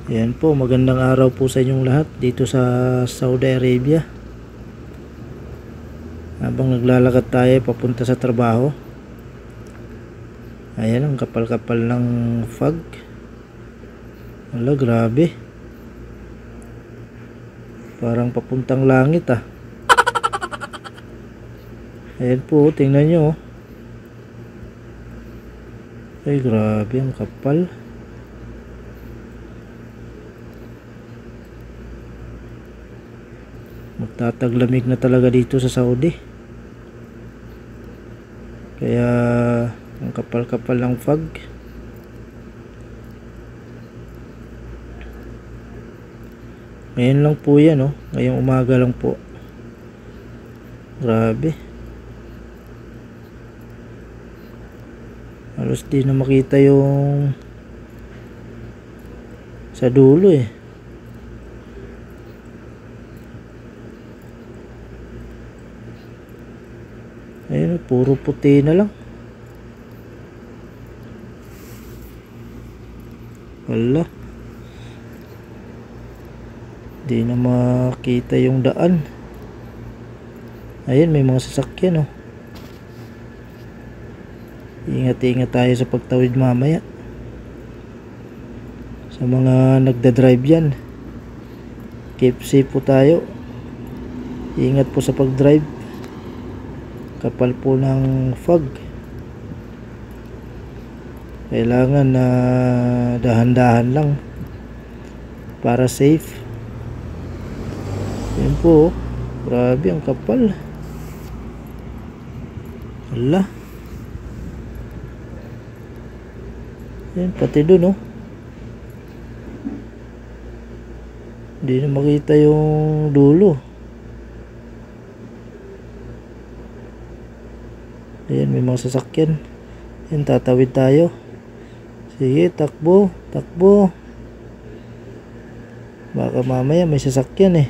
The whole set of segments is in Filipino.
Ayan po, magandang araw po sa inyong lahat dito sa Saudi Arabia. Habang naglalakad tayo papunta sa trabaho. Ayan, ang kapal-kapal ng fog. Wala, grabe. Parang papuntang langit ah. Ayan po, tingnan nyo. Ay, grabe, ang kapal. Magtataglamig na talaga dito sa Saudi. Kaya ang kapal-kapal ng fog. Ngayon lang po yan, oh. Ngayong umaga lang po. Grabe. Halos di na makita yung sa dulo eh. Ayun, puro puti na lang. Wala. Di na makita yung daan. Ayun, may mga sasakyan oh. Ingat-ingat tayo sa pagtawid mamaya. Sa mga nagda-drive yan, keep safe po tayo. Ingat po sa pag-drive. Kapal po ng fog. Kailangan na dahan-dahan lang para safe. Yan po, grabe ang kapal. Hala. Yan, pati dun oh. Hindi na makita yung dulo. Ayan, may mga sasakyan. Ayan, tatawid tayo. Sige, takbo, takbo. Baka mamaya may sasakyan eh.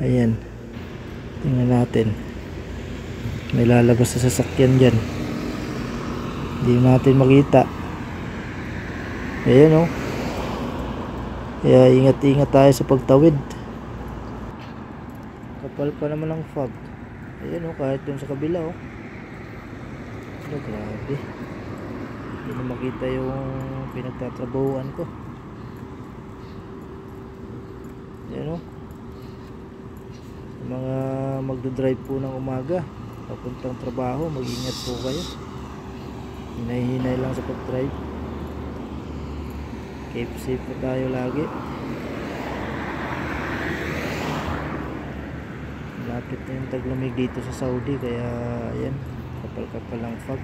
Ayan, tingnan natin. May lalabas sa sasakyan dyan. Hindi natin makita. Ayan oh. Kaya ingat-ingat tayo sa pagtawid. Kapal pa naman ang fog. Ayan oh, kahit dun sa kabila oh. Ano, grabe. Hindi na makita yung pinagtatrabahuan ko. Ayan oh. Mga magdadrive po ng umaga papuntang trabaho, mag-ingat po kayo. Hinay-hinay lang sa pag-drive. Keep safe po tayo lagi. Lapit na yung taglamig dito sa Saudi, kaya ayan, kapal-kapal ang fog.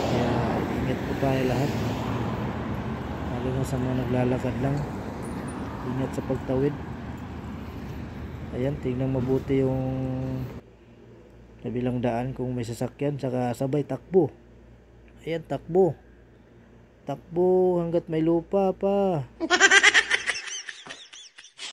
Kaya ingat po tayo lahat, lalo na sa mga naglalakad lang. Ingat sa pagtawid. Ayan, tingnan mabuti yung kabilang daan kung may sasakyan, saka sabay takbo. Ayan, takbo. Takbo hanggat may lupa pa.